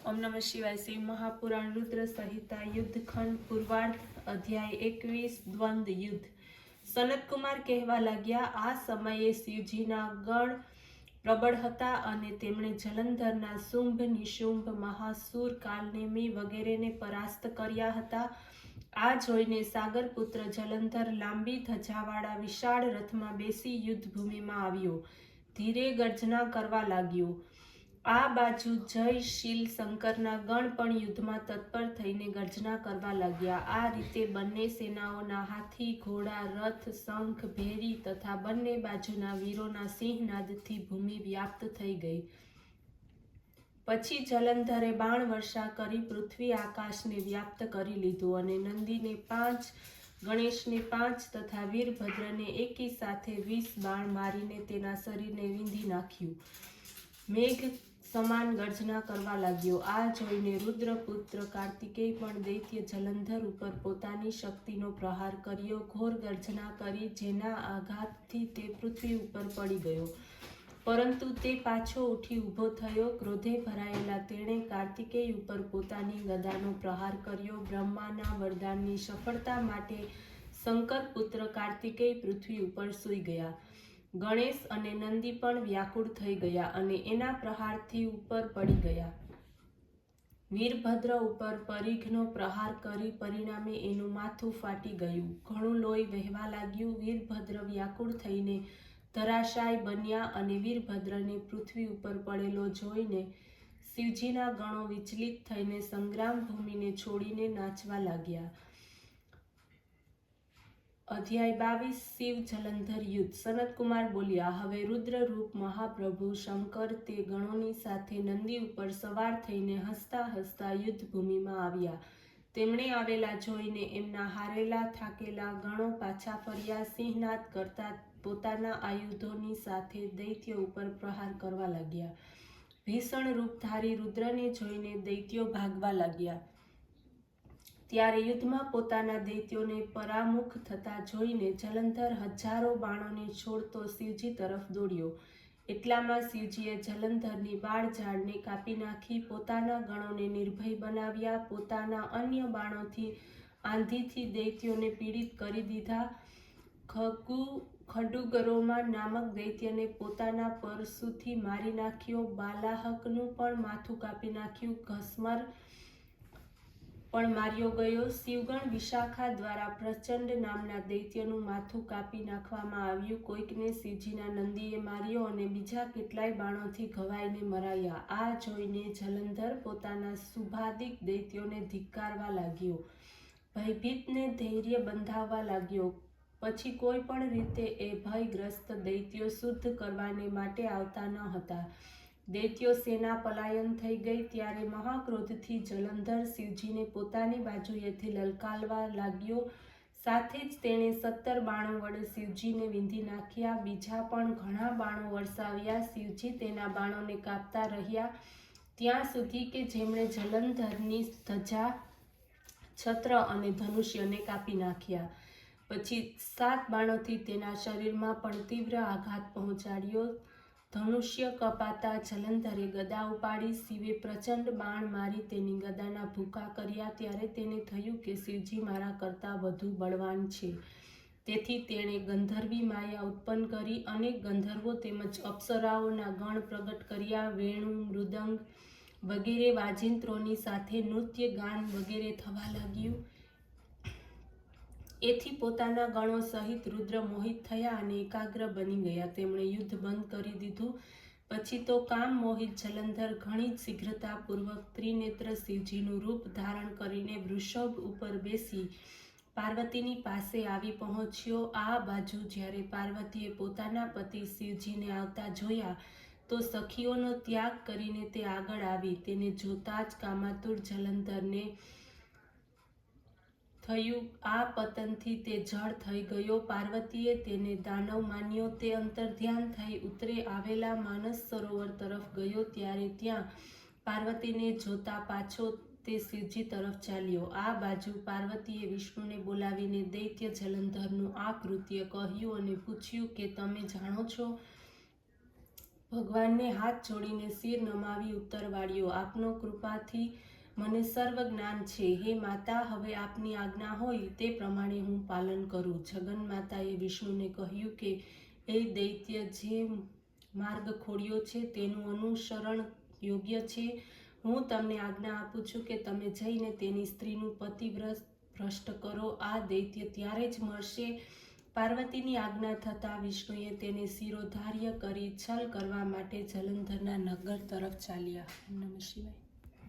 ओम नमः शिवाय। श्री महापुराण रुद्र संहिता युद्धखंड पूर्वार्ध अध्याय 21 द्वंद्व युद्ध। सनत कुमार कहेवा लाग्या, आ समये शिवजीना गण प्रबળ હતા અને તેમણે જલંધરના શુંભ, નિશુંભ, મહાસુર, કાલનેમી વગેરેને પરાસ્ત કર્યા હતા। આ જોઈને સાગરપુત્ર જલંધર લાંબી ધજાવાળા વિશાળ રથમાં બેસી યુદ્ધભૂમિમાં આવ્યો, ધીરે ગર્જના કરવા લાગ્યો। આ બાજુ જયશીલ શંકરના ગણ પણ યુદ્ધમાં તત્પર થઈને ગર્જના કરવા લાગ્યા। આ રીતે બંને સેનાઓના હાથી, ઘોડા, રથ, શંખ, ભેરી તથા બંને બાજુના વીરોના સિંહનાદથી ભૂમિ વ્યાપ્ત થઈ ગઈ। પછી જલંધરે બાણ વર્ષા કરી પૃથ્વી આકાશને વ્યાપ્ત કરી લીધું અને નંદીને 5, ગણેશને 5 તથા વીરભદ્રને એકી સાથે 20 બાણ મારીને તેના શરીરને વીંધી નાખ્યું। મેઘ સમાન ગર્જના કરવા લાગ્યો। આ જોઈને રુદ્રપુત્ર કાર્તિકેય પણ દૈત્ય જલંધર ઉપર પોતાની શક્તિનો પ્રહાર કર્યો, ઘોર ગર્જના કરી, જેના આઘાતથી તે પૃથ્વી ઉપર પડી ગયો, પરંતુ તે પાછો ઉઠી ઊભો થયો। ક્રોધે ભરાયેલા તેણે કાર્તિકેય ઉપર પોતાની ગદાનો પ્રહાર કર્યો। બ્રહ્માના વરદાનની સફળતા માટે શંકર પુત્ર કાર્તિકેય પૃથ્વી ઉપર સૂઈ ગયા। ગણેશ અને નંદી પણ વ્યાકુળ થઈ ગયા અને એના પ્રહારથી ઉપર પડી ગયા। વીરભદ્ર ઉપર પરીઘનો પ્રહાર કરી પરિણામે એનું માથું ફાટી ગયું, ઘણું લોહી વહેવા લાગ્યું। વીરભદ્ર વ્યાકુળ થઈને ધરાશાય બન્યા અને વીરભદ્રને પૃથ્વી ઉપર પડેલો જોઈને શિવજીના ગણો વિચલિત થઈને સંગ્રામ ભૂમિને છોડીને નાચવા લાગ્યા। અધ્યાય 22 શિવ જલંધર યુદ્ધ। સનત કુમાર બોલ્યા, હવે રુદ્ર રૂપ મહાપ્રભુ શંકર તે ગણોની સાથે નંદી ઉપર સવાર થઈને હસતા હસતા યુદ્ધભૂમિમાં આવ્યા। તેમણે આવેલા જોઈને એમના હારેલા થાકેલા ગણો પાછા ફર્યા, સિંહનાદ કરતા પોતાના આયુધોની સાથે દૈત્યો ઉપર પ્રહાર કરવા લાગ્યા। ભીષણ રૂપધારી રુદ્રને જોઈને દૈત્યો ભાગવા લાગ્યા। ત્યારે યુદ્ધમાં પોતાના દૈત્યોને પરામુખ થતા જોઈને જલંધર હજારો બાણોને છોડતો શિવજી તરફ દોડ્યો। એટલામાં શિવજીએ જલંધરની બાળ ઝાડને કાપી નાખી, પોતાના ગણોને નિર્ભય બનાવ્યા, પોતાના અન્ય બાણોથી આંધીથી દૈત્યોને પીડિત કરી દીધા। ખડુગરોમાં નામક દૈત્યને પોતાના પરશુથી મારી નાખ્યો, બાલાહકનું પણ માથું કાપી નાખ્યું, ઘસ્મર પણ માર્યો ગયો। શિવગણ વિશાખા દ્વારા પ્રચંડ નામના દૈત્યનું માથું કાપી નાખવામાં આવ્યું। કોઈકને શિવજીના નંદીએ માર્યો અને બીજા કેટલાય બાણોથી ઘવાઈને મરાયા। આ જોઈને જલંધર પોતાના શુભાદિક દૈત્યોને ધિક્કારવા લાગ્યો, ભયભીતને ધૈર્ય બંધાવવા લાગ્યો। પછી કોઈ પણ રીતે એ ભયગ્રસ્ત દૈત્યો શુદ્ધ કરવાને માટે આવતા ન હતા। દૈત્યો સેના પલાયન થઈ ગઈ। ત્યારે મહાક્રોધથી જલંધર શિવજીને પોતાની બાજુએથી લલકારવા લાગ્યો, સાથે જ તેણે 17 બાણો વડે શિવજીને વીંધી નાખ્યા। બીજા પણ ઘણા બાણો વરસાવ્યા। શિવજી તેના બાણોને કાપતા રહ્યા ત્યાં સુધી કે જેમણે જલંધરની ધજા, છત્ર અને ધનુષ્યને કાપી નાખ્યા। પછી 7 બાણોથી તેના શરીરમાં પણ તીવ્ર આઘાત પહોંચાડ્યો। ધનુષ્ય કપાતા જલંધરે ગદા ઉપાડી, શિવે પ્રચંડ બાણ મારી તેની ગદાના ભૂકા કર્યા। ત્યારે તેને થયું કે શિવજી મારા કરતાં વધુ બળવાન છે, તેથી તેણે ગંધર્વી માયા ઉત્પન્ન કરી અનેક ગંધર્વો તેમજ અપ્સરાઓના ગણ પ્રગટ કર્યા। વેણુ, મૃદંગ વગેરે વાજિંત્રોની સાથે નૃત્ય, ગાન વગેરે થવા લાગ્યું। એથી પોતાના ગણો સહિત રુદ્ર મોહિત થયા અને એકાગ્ર બની ગયા। તેમણે યુદ્ધ બંધ કરી દીધું। પછી તો કામ મોહિત જલંધર ઘણી જ શીઘ્રતાપૂર્વક ત્રિનેત્ર શિવજીનું રૂપ ધારણ કરીને વૃષભ ઉપર બેસી પાર્વતીની પાસે આવી પહોંચ્યો। આ બાજુ જ્યારે પાર્વતીએ પોતાના પતિ શિવજીને આવતા જોયા તો સખીઓનો ત્યાગ કરીને તે આગળ આવી। તેને જોતા જ કામાતુર જલંધરને થયું આ પતનથી તે જળ થઈ ગયો। પાર્વતીએ તેને દાનવ માન્યો। તે અંતર્ધ્યાન થઈ ઉત્તરે આવેલા માનસ સરોવર તરફ ગયો। ત્યારે ત્યાં પાર્વતીને જોતા પાછો તે શિવજી તરફ ચાલ્યો। આ બાજુ પાર્વતીએ વિષ્ણુને બોલાવીને દૈત્ય જલંધરનું આ કૃત્ય કહ્યું અને પૂછ્યું કે તમે જાણો છો ભગવાનને હાથ જોડીને શિર નમાવી ઉત્તર વાળ્યો, આપનો કૃપાથી મને સર્વ જ્ઞાન છે. હે માતા, હવે આપની આજ્ઞા હોય તે પ્રમાણે હું પાલન કરું. જગન માતાએ વિષ્ણુને કહ્યું કે એ દૈત્ય જે માર્ગ ખોડ્યો છે તેનું અનુસરણ યોગ્ય છે. હું તમને આજ્ઞા આપું છું કે તમે જઈને તેની સ્ત્રીનું પતિવ્રત ભ્રષ્ટ કરો. આ દૈત્ય ત્યારે જ મરશે. પાર્વતીની આજ્ઞા થતાં વિષ્ણુએ તેને શિરોધાર્ય કરી છલ કરવા માટે જલંધરના નગર તરફ ચાલ્યા. નમઃ શિવાય.